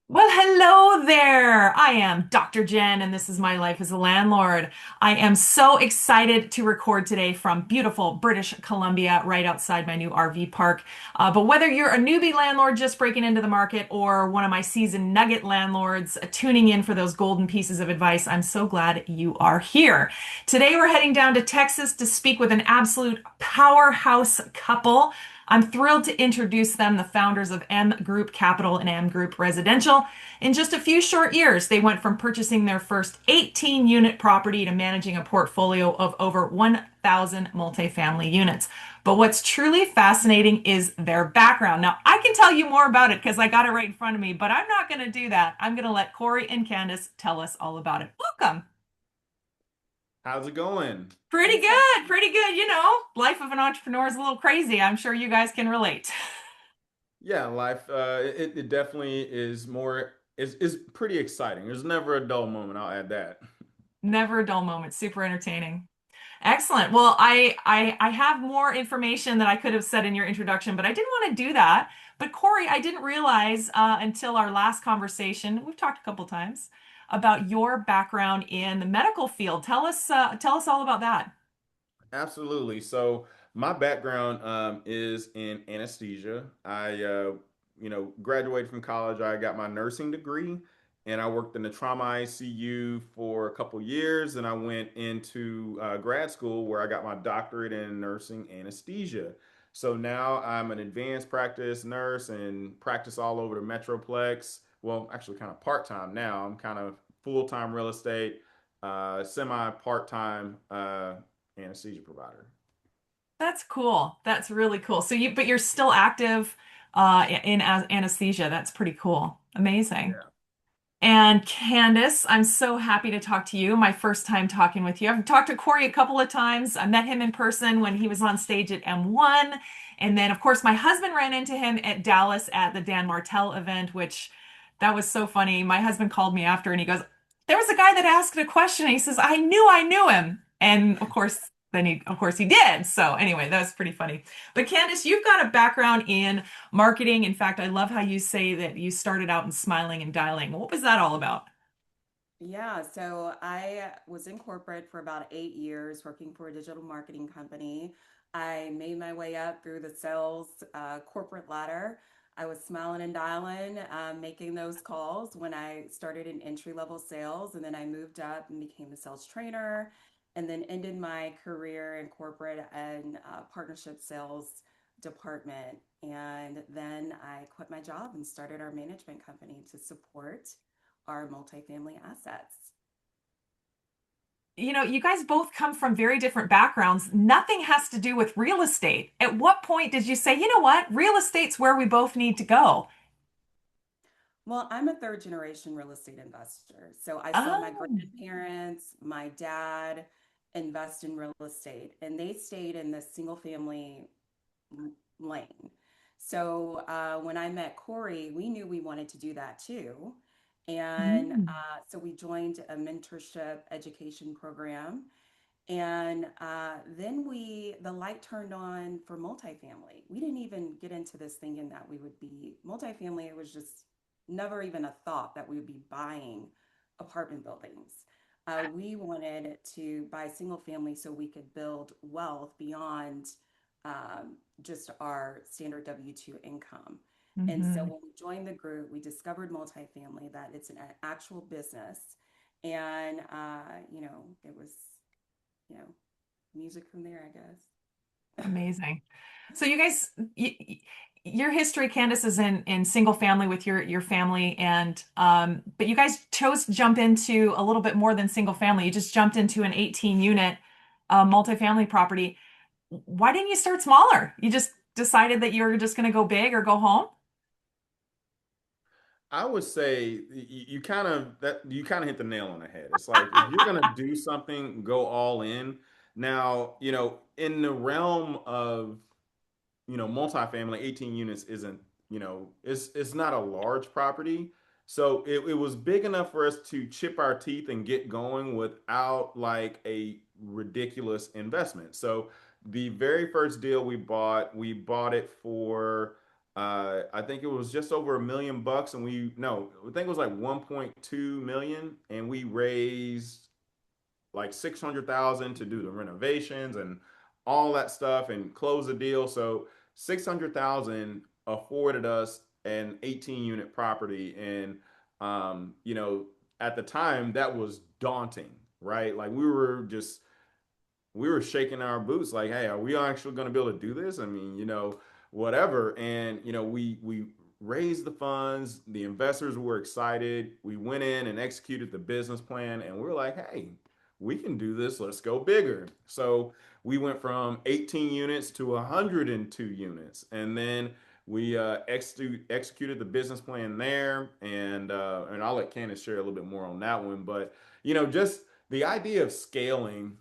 Well, hello there. I am Dr. Jen, and this is my life as a landlord. I am so excited to record today from beautiful British Columbia, right outside my new RV park. But whether you're a newbie landlord just breaking into the market or one of my seasoned nugget landlords tuning in for those golden pieces of advice, I'm so glad you are here. Today, we're heading down to Texas to speak with an absolute powerhouse couple. I'm thrilled to introduce them, the founders of M Group Capital and M Group Residential. In just a few short years, they went from purchasing their first 18 unit property to managing a portfolio of over 1,000 multifamily units. But what's truly fascinating is their background. Now, I can tell you more about it because I got it right in front of me, but I'm not going to do that. I'm going to let Corey and Candice tell us all about it. Welcome. How's it going? Pretty Thanks so good, pretty good. Life of an entrepreneur is a little crazy. I'm sure you guys can relate. Yeah, life it definitely is pretty exciting. There's never a dull moment, I'll add that. Never a dull moment. Super entertaining. Excellent. Well, I have more information that I could have said in your introduction, but I didn't want to do that. But Corey, I didn't realize until our last conversation, we've talked a couple times, about your background in the medical field. Tell us all about that. Absolutely. So my background is in anesthesia. I graduated from college. I got my nursing degree, and I worked in the trauma ICU for a couple years. And I went into grad school where I got my doctorate in nursing anesthesia. So now I'm an advanced practice nurse and practice all over the Metroplex. Well, actually, kind of part time now. I'm kind of full time real estate, semi part time anesthesia provider. That's cool. That's really cool. But you're still active in anesthesia. That's pretty cool. Amazing. Yeah. And Candice, I'm so happy to talk to you. My first time talking with you. I've talked to Corey a couple of times. I met him in person when he was on stage at M1. And then, of course, my husband ran into him at Dallas at the Dan Martell event, which that was so funny. My husband called me after and he goes, there was a guy that asked a question. And he says, I knew him. And of course, he did. So anyway, that was pretty funny. But Candice, you've got a background in marketing. In fact, I love how you say that you started out in smiling and dialing. What was that all about? Yeah, so I was in corporate for about 8 years working for a digital marketing company. I made my way up through the sales corporate ladder. I was smiling and dialing, making those calls when I started in entry-level sales, and then I moved up and became a sales trainer, and then ended my career in corporate and partnership sales department. And then I quit my job and started our management company to support our multifamily assets. You guys both come from very different backgrounds. Nothing has to do with real estate. At what point did you say, you know what, real estate's where we both need to go? Well, I'm a third generation real estate investor. So I saw my Oh. grandparents, my dad invest in real estate, and they stayed in the single family lane. So when I met Corey, we knew we wanted to do that too. And Mm. so we joined a mentorship education program. And then the light turned on for multifamily. We didn't even get into this thinking that we would be multifamily. It was just never even a thought that we would be buying apartment buildings. We wanted to buy single family so we could build wealth beyond just our standard W-2 income. And so Hmm. when we joined the group, we discovered multifamily, that it's an actual business. And, it was, you know, music from there, I guess. Amazing. So you guys, your history, Candace, is in single family with your family, and but you guys chose to jump into a little bit more than single family. You just jumped into an 18 unit multifamily property. Why didn't you start smaller? You just decided that you were just going to go big or go home? I would say you kind of hit the nail on the head. It's like if you're gonna do something, go all in. Now, in the realm of multifamily, 18 units isn't, it's not a large property. So it was big enough for us to chip our teeth and get going without like a ridiculous investment. So the very first deal we bought it for. I think it was just over $1 million, and we no, I think it was like 1.2 million, and we raised like 600,000 to do the renovations and all that stuff and close the deal. So 600,000 afforded us an 18 unit property, and you know, at the time that was daunting, right? Like we were shaking our boots like, hey, are we actually going to be able to do this? I mean, you know, whatever. And you know, we raised the funds, the investors were excited, we went in and executed the business plan, and we're like, hey, we can do this, let's go bigger. So we went from 18 units to 102 units, and then we executed the business plan there, and I'll let Candace share a little bit more on that one. But you know, just the idea of scaling,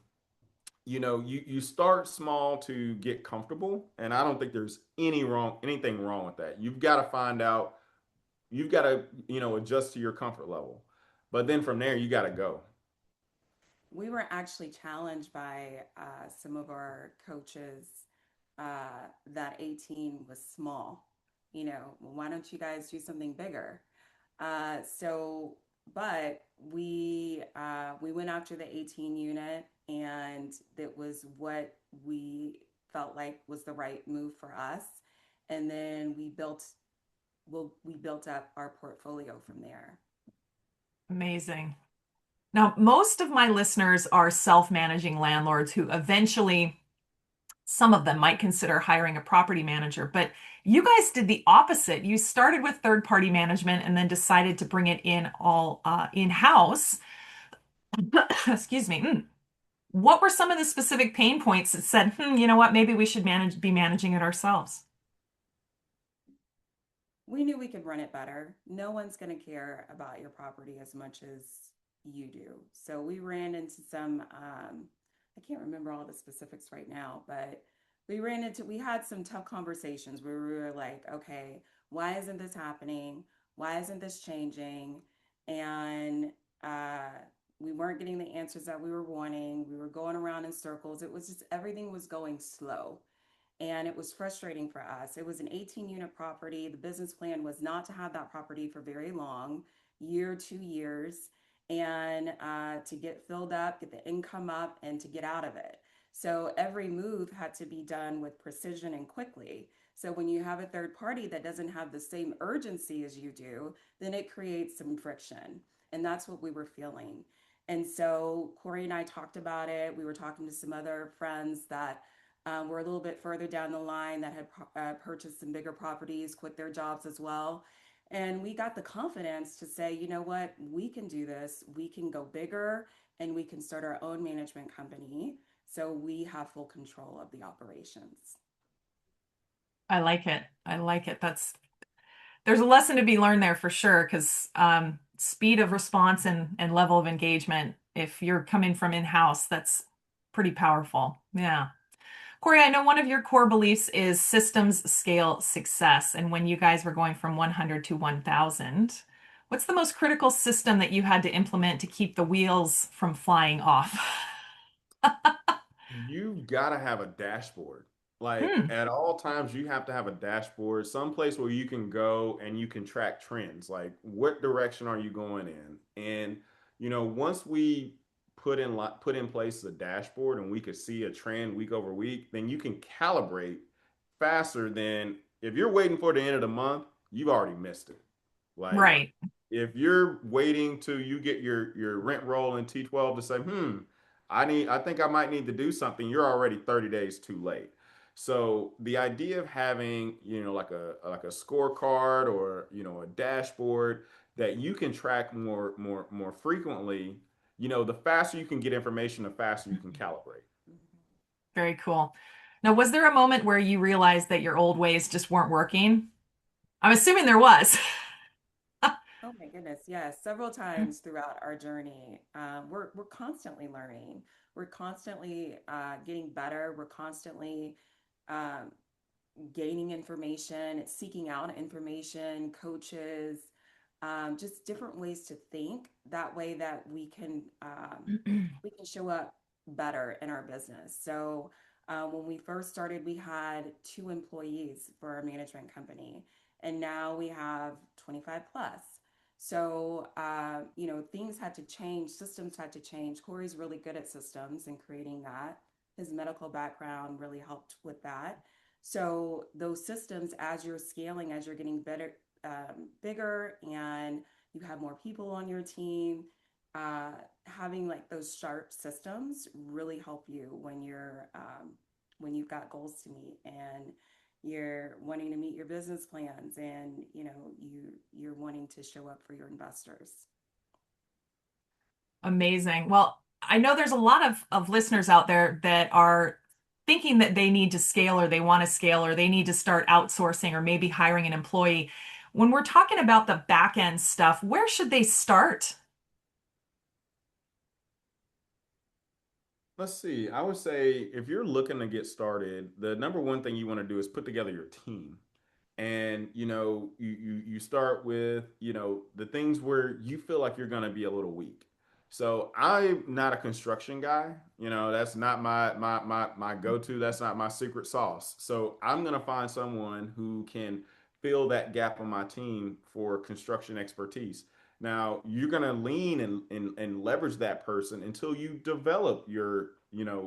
you know, you start small to get comfortable, and I don't think there's anything wrong with that. You've got to find out, you've got to, you know, adjust to your comfort level, but then from there you got to go. We were actually challenged by some of our coaches that 18 was small. You know, well, why don't you guys do something bigger? So, but we went after the 18 unit, and that was what we felt like was the right move for us. And then we built up our portfolio from there. Amazing. Now, most of my listeners are self-managing landlords who eventually, some of them might consider hiring a property manager, but you guys did the opposite. You started with third-party management and then decided to bring it in all in-house. Excuse me. What were some of the specific pain points that said, you know what, maybe we should be managing it ourselves? We knew we could run it better. No one's going to care about your property as much as you do. So we ran into some, I can't remember all the specifics right now, but we had some tough conversations where we were like, okay, why isn't this happening? Why isn't this changing? And uh, we weren't getting the answers that we were wanting. We were going around in circles. It was just everything was going slow, and it was frustrating for us. It was an 18 unit property. The business plan was not to have that property for very long, year, 2 years, and to get filled up, get the income up, and to get out of it. So every move had to be done with precision and quickly. So when you have a third party that doesn't have the same urgency as you do, then it creates some friction. And that's what we were feeling. And so Corey and I talked about it. We were talking to some other friends that were a little bit further down the line that had purchased some bigger properties, quit their jobs as well. And we got the confidence to say, you know what, we can do this. We can go bigger, and we can start our own management company. So we have full control of the operations. I like it. I like it. There's a lesson to be learned there for sure, because speed of response and level of engagement, if you're coming from in-house, that's pretty powerful. Yeah. Corey, I know one of your core beliefs is systems scale success. And when you guys were going from 100 to 1,000, what's the most critical system that you had to implement to keep the wheels from flying off? You've got to have a dashboard. Like Hmm, at all times, you have to have a dashboard, someplace where you can go and you can track trends. Like what direction are you going in? And you know, once we put in place a dashboard and we could see a trend week over week, then you can calibrate faster than if you're waiting for the end of the month, you've already missed it. Like right. if you're waiting till you get your rent roll in T12 to say, I think I might need to do something, you're already 30 days too late. So the idea of having, you know, like a scorecard or, you know, a dashboard that you can track more frequently, you know, the faster you can get information, the faster you can calibrate. Very cool. Now, was there a moment where you realized that your old ways just weren't working? I'm assuming there was. Oh my goodness, yes. Several times throughout our journey, we're constantly learning. We're constantly getting better. We're constantly um, gaining information, seeking out information, coaches, just different ways to think. That way, that we can show up better in our business. So When we first started, we had 2 employees for our management company, and now we have 25 plus. So, things had to change, systems had to change. Corey's really good at systems and creating that. His medical background really helped with that. So, those systems, as you're scaling, as you're getting better, bigger, and you have more people on your team, uh, having like those sharp systems really help you when you've got goals to meet and you're wanting to meet your business plans and you're wanting to show up for your investors. Amazing. Well, I know there's a lot of listeners out there that are thinking that they need to scale or they want to scale or they need to start outsourcing or maybe hiring an employee. When we're talking about the back end stuff, where should they start? Let's see. I would say if you're looking to get started, the number one thing you want to do is put together your team. And you start with the things where you feel like you're going to be a little weak. So I'm not a construction guy. That's not my go-to. That's not my secret sauce. So I'm going to find someone who can fill that gap on my team for construction expertise. Now you're going to lean and leverage that person until you develop your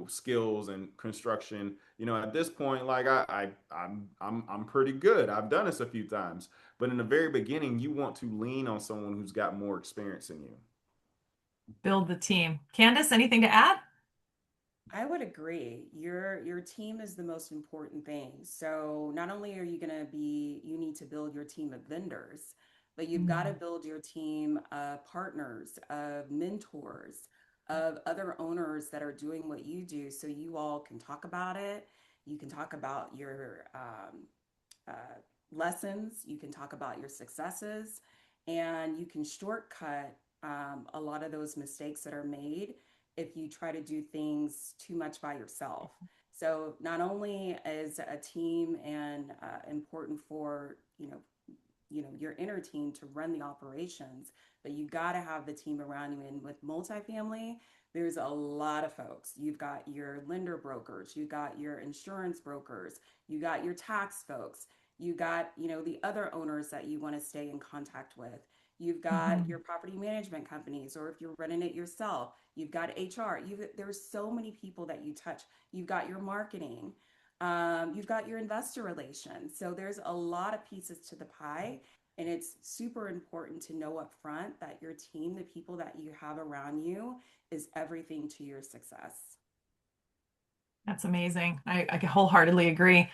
skills and construction. At this point, like I'm pretty good. I've done this a few times, but in the very beginning, you want to lean on someone who's got more experience than you. Build the team. Candace, anything to add? I would agree. Your team is the most important thing. So not only are you going to be, you need to build your team of vendors, but you've got to Mm. build your team of partners, of mentors, of other owners that are doing what you do, so you all can talk about it. You can talk about your uh, lessons. You can talk about your successes, and you can shortcut a lot of those mistakes that are made if you try to do things too much by yourself. So not only is a team and important for your inner team to run the operations, but you got to have the team around you. And with multifamily, there's a lot of folks. You've got your lender brokers, you got your insurance brokers, you got your tax folks, you got the other owners that you want to stay in contact with. You've got your Mhm. property management companies, or if you're running it yourself, you've got HR. There's so many people that you touch. You've got your marketing. You've got your investor relations. So there's a lot of pieces to the pie. And it's super important to know up front that your team, the people that you have around you, is everything to your success. That's amazing. I wholeheartedly agree.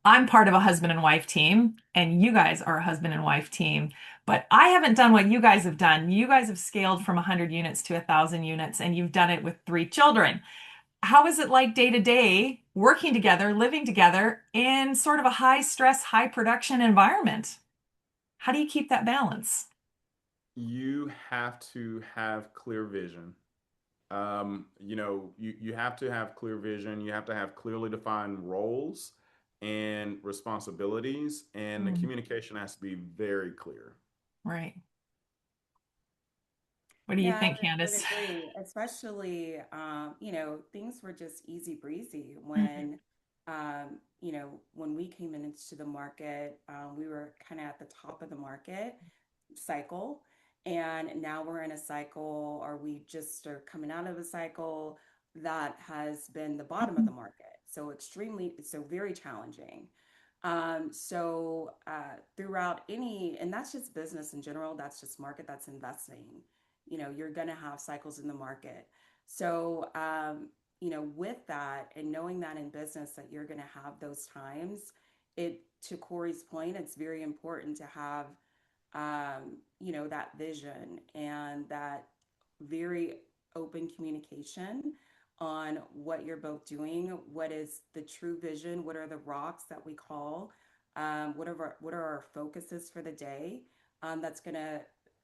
I'm part of a husband and wife team, and you guys are a husband and wife team. But I haven't done what you guys have done. You guys have scaled from 100 units to 1,000 units, and you've done it with 3 children. How is it like day to day working together, living together in sort of a high stress, high production environment? How do you keep that balance? You have to have clear vision. You have to have clear vision. You have to have clearly defined roles and responsibilities, and the Mm, communication has to be very clear. right. What do you Yeah, think, I would Candace? agree. Especially, things were just easy breezy Mhm. when we came into the market, we were kind of at the top of the market cycle. And now we're in a cycle, or we just are coming out of a cycle that has been the bottom of the market. So very challenging. Throughout and that's just business in general, that's just market, that's investing. You're going to have cycles in the market. So, with that and knowing that in business that you're going to have those times, to Corey's point, it's very important to have that vision and that very open communication on what you're both doing, what is the true vision, what are the rocks that we call, what are our focuses for the day, that's going to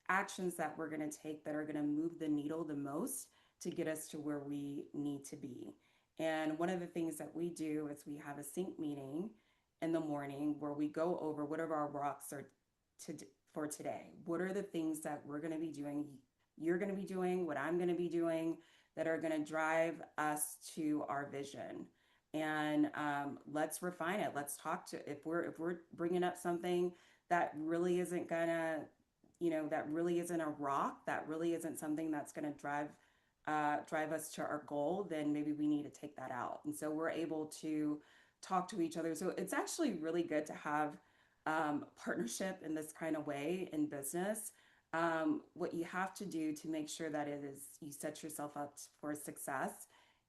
actions that we're going to take that are going to move the needle the most to get us to where we need to be. And one of the things that we do is we have a sync meeting in the morning where we go over whatever our rocks are to, for today. What are the things that we're going to be doing? You're going to be doing what I'm going to be doing that are going to drive us to our vision. And let's refine it. Let's talk to if we're bringing up something that really isn't gonna, that really isn't a rock, that really isn't something that's gonna drive us to our goal, then maybe we need to take that out. And so we're able to talk to each other. So it's actually really good to have partnership in this kind of way in business. What you have to do to make sure that it is you set yourself up for success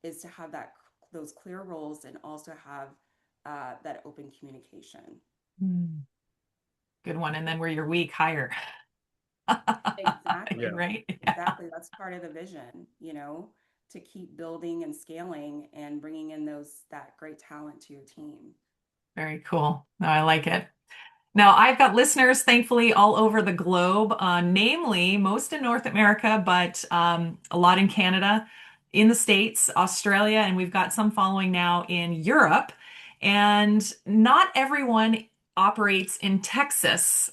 is to have those clear roles and also have that open communication. Hmm. Good one. And then where you're weak, hire. Exactly. Yeah. Right? Yeah. Exactly. That's part of the vision, to keep building and scaling and bringing in that great talent to your team. Very cool. No, I like it. Now, I've got listeners, thankfully, all over the globe, namely most in North America, but a lot in Canada, in the States, Australia, and we've got some following now in Europe. And not everyone operates in Texas.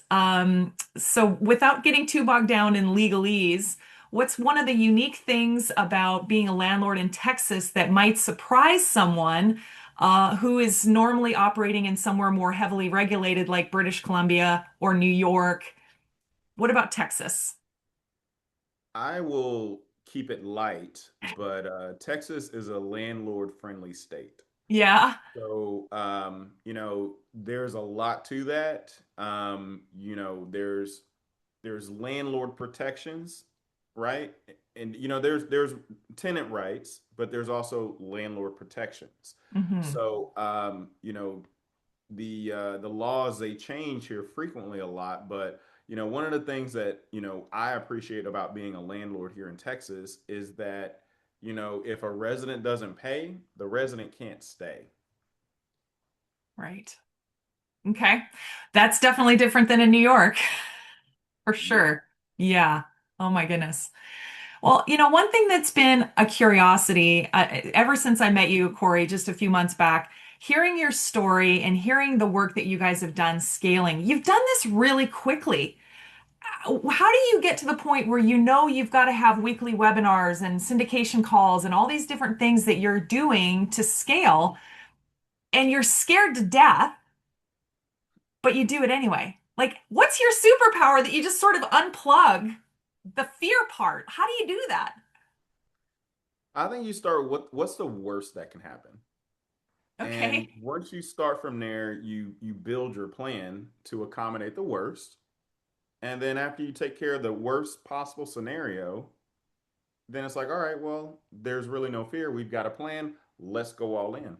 So, without getting too bogged down in legalese, what's one of the unique things about being a landlord in Texas that might surprise someone? Who is normally operating in somewhere more heavily regulated like British Columbia or New York. What about Texas? I will keep it light, but Texas is a landlord-friendly state. Yeah. So, there's a lot to that. There's landlord protections, right? And there's tenant rights, but there's also landlord protections. Hmm. So, the laws, they change here frequently a lot, but one of the things that I appreciate about being a landlord here in Texas is that if a resident doesn't pay, the resident can't stay. Right. Okay. That's definitely different than in New York, for Yeah. sure. Yeah. Oh my goodness. Well, one thing that's been a curiosity ever since I met you, Corey, just a few months back, hearing your story and hearing the work that you guys have done scaling, you've done this really quickly. How do you get to the point where you've got to have weekly webinars and syndication calls and all these different things that you're doing to scale and you're scared to death, but you do it anyway? Like, what's your superpower that you just sort of unplug the fear part? How do you do that? I think you start with what's the worst that can happen. And Okay. once you start from there, you build your plan to accommodate the worst. And then after you take care of the worst possible scenario, then it's like, all right, well, there's really no fear. We've got a plan. Let's go all in.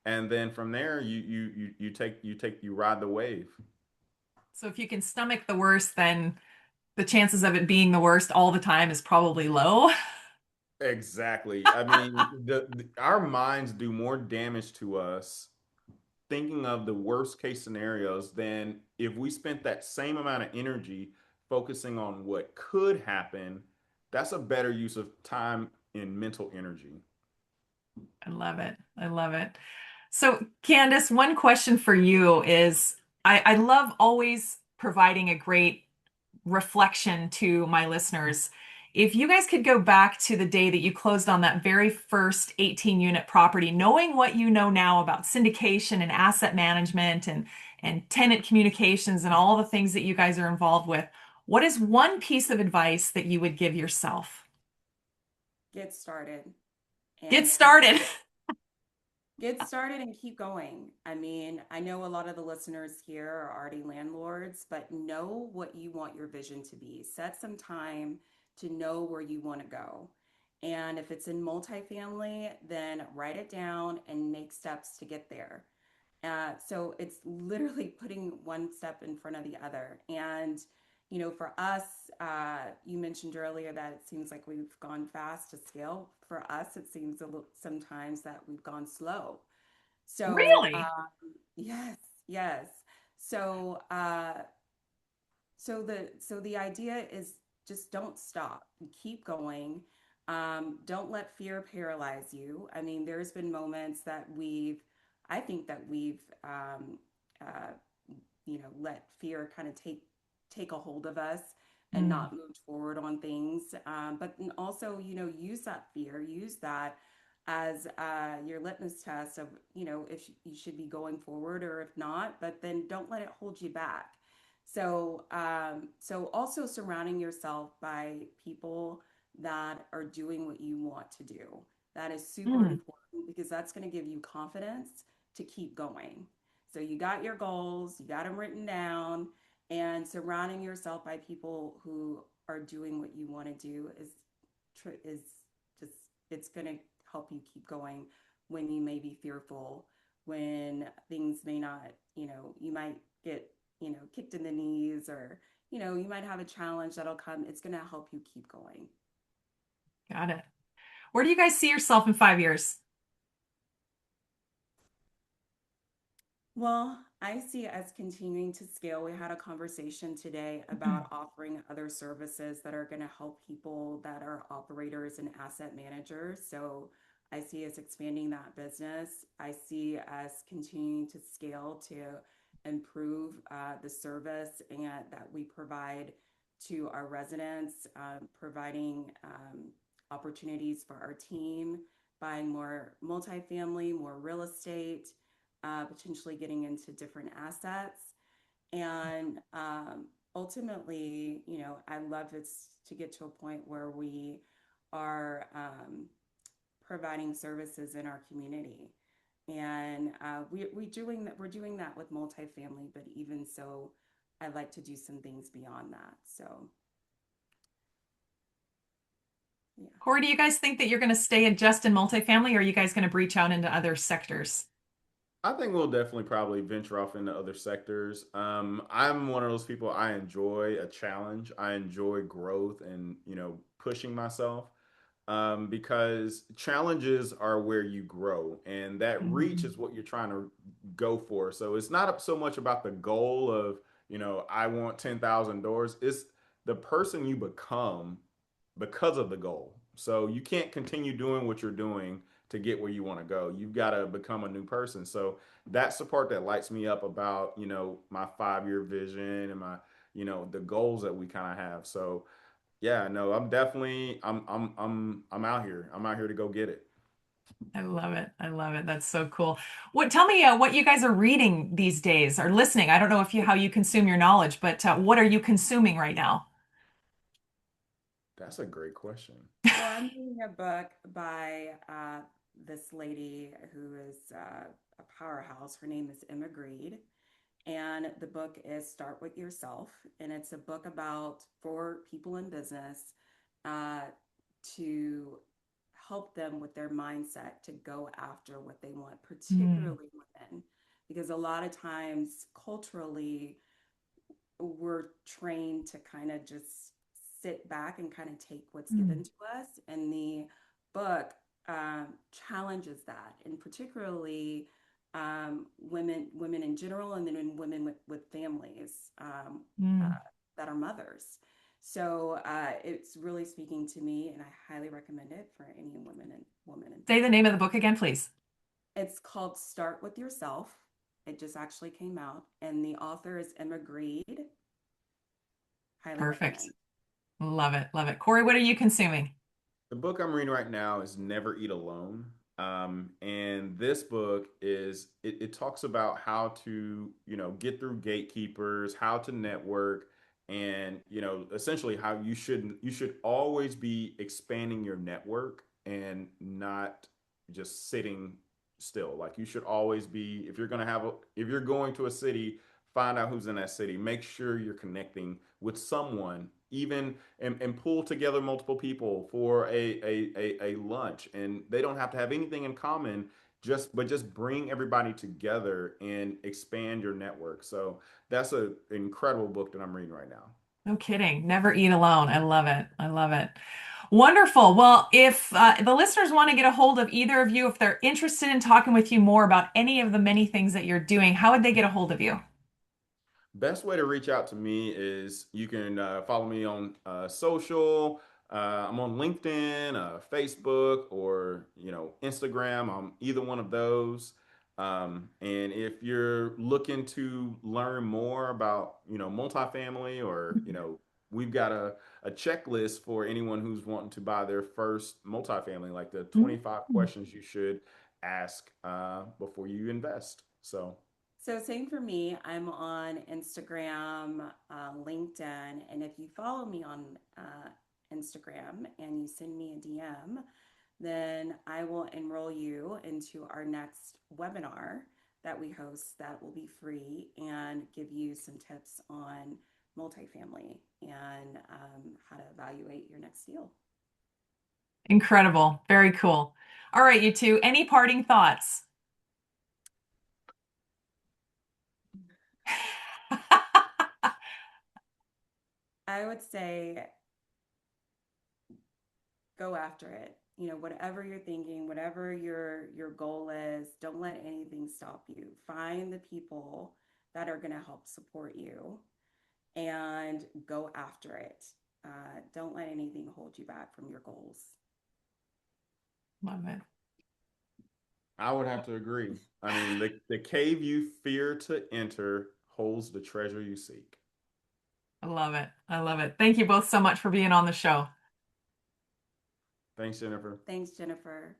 And then from there, you ride the wave. So if you can stomach the worst, then the chances of it being the worst all the time is probably low. Exactly. I mean, our minds do more damage to us thinking of the worst case scenarios than if we spent that same amount of energy focusing on what could happen. That's a better use of time and mental energy. I love it. I love it. So, Candice, one question for you is I love always providing a great reflection to my listeners. If you guys could go back to the day that you closed on that very first 18 unit property, knowing what you know now about syndication and asset management and tenant communications and all the things that you guys are involved with, what is one piece of advice that you would give yourself? Get started Get and keep started. Get started and keep going. I mean, I know a lot of the listeners here are already landlords, but know what you want your vision to be. Set some time to know where you want to go. And if it's in multifamily, then write it down and make steps to get there. So it's literally putting one step in front of the other. And, for us, you mentioned earlier that it seems like we've gone fast to scale. For us, it seems sometimes that we've gone slow. So, Really? yes, yes. So, so the idea is just don't stop. Keep going. Don't let fear paralyze you. I mean, there's been moments that I think that we've, uh, let fear kind of take a hold of us. and Mm, not moved forward on things. But then also, use that fear, use that as your litmus test of, if you should be going forward or if not, but then don't let it hold you back. So also surrounding yourself by people that are doing what you want to do. That is super mm. important because that's going to give you confidence to keep going. So you got your goals, you got them written down, and surrounding yourself by people who are doing what you want to do is just it's going to help you keep going when you may be fearful, when things may not, you might get, kicked in the knees, or you might have a challenge that'll come. It's going to help you keep going. Got it. Where do you guys see yourself in 5 years? Well, I see us continuing to scale. We had a conversation today Mhm. about offering other services that are going to help people that are operators and asset managers. So I see us expanding that business. I see us continuing to scale to improve the service and that we provide to our residents, providing opportunities for our team, buying more multifamily, more real estate, potentially getting into different assets. And ultimately, I love this to get to a point where we are providing services in our community. And we're doing that with multifamily, but even so, I'd like to do some things beyond that. So, yeah. Corey, do you guys think that you're going to stay in just in multifamily, or are you guys going to breach out into other sectors? I think we'll definitely probably venture off into other sectors. I'm one of those people. I enjoy a challenge. I enjoy growth and pushing myself, because challenges are where you grow, and that reach Mm, is what you're trying to go for. So it's not so much about the goal of I want 10,000 doors. It's the person you become because of the goal. So you can't continue doing what you're doing to get where you want to go. You've got to become a new person. So that's the part that lights me up about, my 5 year vision and my, the goals that we kind of have. So yeah, no, I'm out here. I'm out here to go get it. I love it. I love it. That's so cool. Tell me what you guys are reading these days or listening. I don't know if you how you consume your knowledge, but what are you consuming right now? That's a great question. Well, I'm reading a book by this lady who is a powerhouse. Her name is Emma Greed. And the book is Start With Yourself. And it's a book about for people in business uh, to help them with their mindset to go after what they want, Mm, particularly women. Because a lot of times, culturally, we're trained to kind of just sit back and kind of take what's given mm, to us. And the book challenges that, and particularly women in general, and then women with families uh, mm. that are mothers. So it's really speaking to me, and I highly recommend it for any woman in Say the business. name of the book again, please. It's called Start With Yourself. It just actually came out, and the author is Emma Greed. Highly Perfect. recommend. Love it. Love it. Corey, what are you consuming? The book I'm reading right now is Never Eat Alone. And this book it talks about how to, get through gatekeepers, how to network, and, essentially how you should always be expanding your network and not just sitting still. Like you should always be, if you're going to a city, find out who's in that city. Make sure you're connecting with someone, even and pull together multiple people for a lunch. And they don't have to have anything in common, just bring everybody together and expand your network. So that's an incredible book that I'm reading right now. No kidding. Never eat alone. I love it. I love it. Wonderful. Well, if the listeners want to get a hold of either of you, if they're interested in talking with you more about any of the many things that you're doing, how would they get a hold of you? Best way to reach out to me is you can follow me on social. I'm on LinkedIn, Facebook, or Instagram. I'm either one of those. And if you're looking to learn more about multifamily or we've got a checklist for anyone who's wanting to buy their first multifamily, like the Mm. 25 questions you should ask before you invest. So So same for me. I'm on Instagram, LinkedIn, and if you follow me on Instagram and you send me a DM, then I will enroll you into our next webinar that we host that will be free and give you some tips on multifamily and how to evaluate your next deal. Incredible. Very cool. All right, you two, any parting thoughts? I would say go after it. You know, whatever you're thinking, whatever your goal is, don't let anything stop you. Find the people that are going to help support you and go after it. Don't let anything hold you back from your goals. Love it. I would have to agree. I mean, the cave you fear to enter holds the treasure you seek. I love it. I love it. Thank you both so much for being on the show. Thanks, Jennifer. Thanks, Jennifer.